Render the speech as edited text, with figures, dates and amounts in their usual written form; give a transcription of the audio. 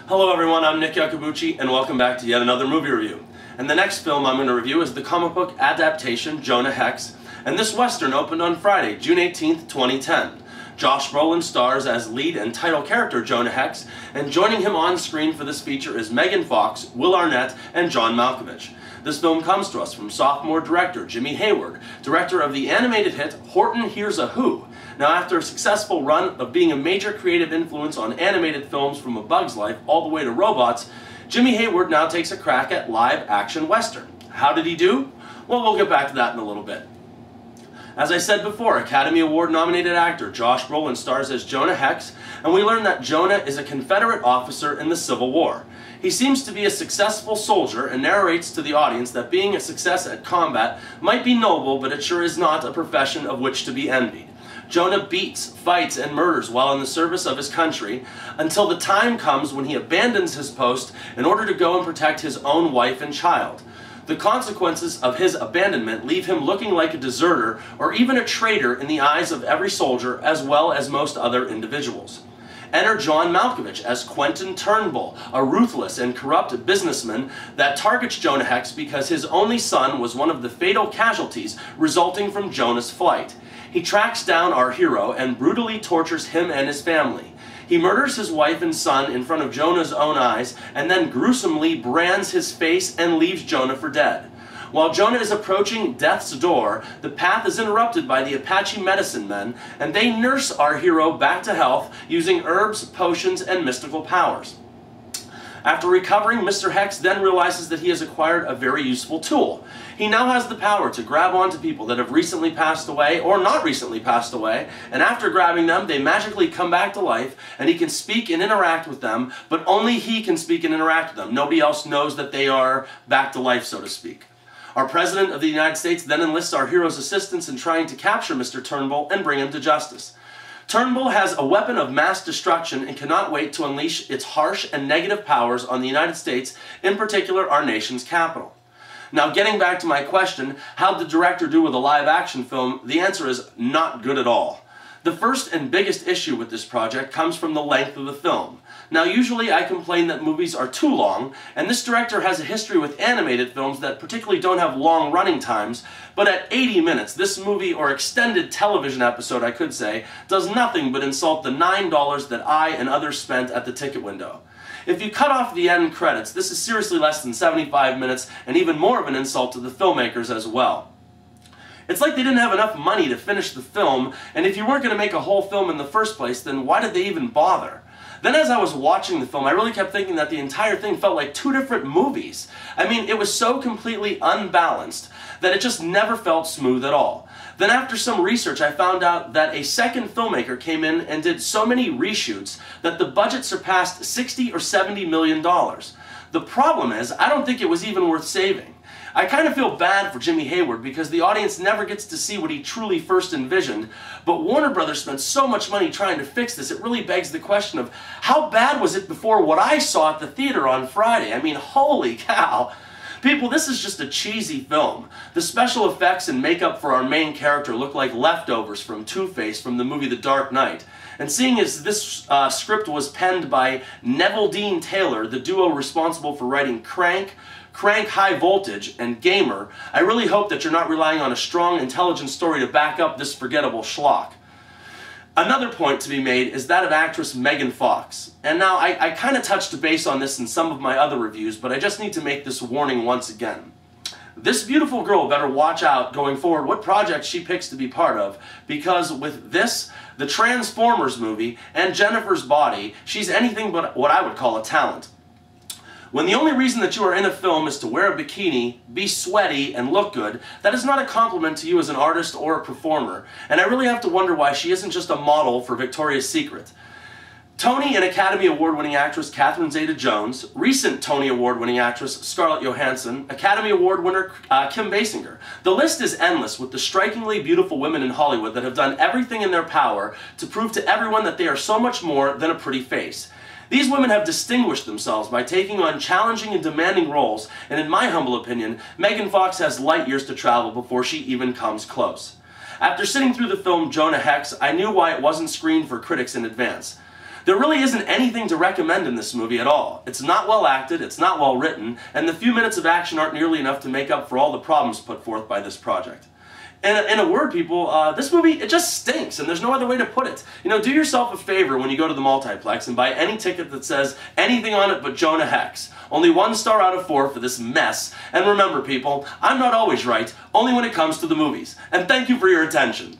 Hello everyone, I'm Nick Yakabuchi, and welcome back to yet another movie review. And the next film I'm going to review is the comic book adaptation Jonah Hex, and this western opened on Friday, June 18th, 2010. Josh Brolin stars as lead and title character Jonah Hex, and joining him on screen for this feature is Megan Fox, Will Arnett, and John Malkovich. This film comes to us from sophomore director Jimmy Hayward, director of the animated hit Horton Hears a Who. Now, after a successful run of being a major creative influence on animated films from A Bug's Life all the way to robots, Jimmy Hayward now takes a crack at live-action western. How did he do? Well, we'll get back to that in a little bit. As I said before, Academy Award-nominated actor Josh Brolin stars as Jonah Hex, and we learn that Jonah is a Confederate officer in the Civil War. He seems to be a successful soldier and narrates to the audience that being a success at combat might be noble, but it sure is not a profession of which to be envied. Jonah beats, fights, and murders while in the service of his country until the time comes when he abandons his post in order to go and protect his own wife and child. The consequences of his abandonment leave him looking like a deserter or even a traitor in the eyes of every soldier as well as most other individuals. Enter John Malkovich as Quentin Turnbull, a ruthless and corrupt businessman that targets Jonah Hex because his only son was one of the fatal casualties resulting from Jonah's flight. He tracks down our hero and brutally tortures him and his family. He murders his wife and son in front of Jonah's own eyes and then gruesomely brands his face and leaves Jonah for dead. While Jonah is approaching death's door, the path is interrupted by the Apache medicine men, and they nurse our hero back to health using herbs, potions, and mystical powers. After recovering, Mr. Hex then realizes that he has acquired a very useful tool. He now has the power to grab onto people that have recently passed away or not recently passed away, and after grabbing them, they magically come back to life, and he can speak and interact with them, but only he can speak and interact with them. Nobody else knows that they are back to life, so to speak. Our President of the United States then enlists our hero's assistance in trying to capture Mr. Turnbull and bring him to justice. Turnbull has a weapon of mass destruction and cannot wait to unleash its harsh and negative powers on the United States, in particular our nation's capital. Now, getting back to my question, how'd the director do with a live-action film? The answer is not good at all. The first and biggest issue with this project comes from the length of the film. Now, usually I complain that movies are too long, and this director has a history with animated films that particularly don't have long running times, but at 80 minutes, this movie, or extended television episode I could say, does nothing but insult the $9 that I and others spent at the ticket window. If you cut off the end credits, this is seriously less than 75 minutes, and even more of an insult to the filmmakers as well. It's like they didn't have enough money to finish the film, and if you weren't going to make a whole film in the first place, then why did they even bother? Then as I was watching the film, I really kept thinking that the entire thing felt like two different movies. I mean, it was so completely unbalanced that it just never felt smooth at all. Then after some research, I found out that a second filmmaker came in and did so many reshoots that the budget surpassed $60 or $70 million. The problem is, I don't think it was even worth saving. I kind of feel bad for Jimmy Hayward because the audience never gets to see what he truly first envisioned, but Warner Brothers spent so much money trying to fix this, it really begs the question of how bad was it before what I saw at the theater on Friday? I mean, holy cow. People, this is just a cheesy film. The special effects and makeup for our main character look like leftovers from Two-Face from the movie The Dark Knight. And seeing as this script was penned by Neville Dean Taylor, the duo responsible for writing Crank High Voltage, and Gamer, I really hope that you're not relying on a strong, intelligent story to back up this forgettable schlock. Another point to be made is that of actress Megan Fox. And now, I kind of touched base on this in some of my other reviews, but I just need to make this warning once again. This beautiful girl better watch out going forward what project she picks to be part of, because with this, the Transformers movie, and Jennifer's Body, she's anything but what I would call a talent. When the only reason that you are in a film is to wear a bikini, be sweaty, and look good, that is not a compliment to you as an artist or a performer, and I really have to wonder why she isn't just a model for Victoria's Secret. Tony and Academy Award-winning actress Catherine Zeta-Jones, recent Tony Award-winning actress Scarlett Johansson, Academy Award winner Kim Basinger. The list is endless with the strikingly beautiful women in Hollywood that have done everything in their power to prove to everyone that they are so much more than a pretty face. These women have distinguished themselves by taking on challenging and demanding roles, and in my humble opinion, Megan Fox has light years to travel before she even comes close. After sitting through the film Jonah Hex, I knew why it wasn't screened for critics in advance. There really isn't anything to recommend in this movie at all. It's not well acted, it's not well written, and the few minutes of action aren't nearly enough to make up for all the problems put forth by this project. In a word, people, this movie, it just stinks, and there's no other way to put it. You know, do yourself a favor when you go to the multiplex and buy any ticket that says anything on it but Jonah Hex. Only 1 star out of 4 for this mess. And remember, people, I'm not always right, only when it comes to the movies. And thank you for your attention.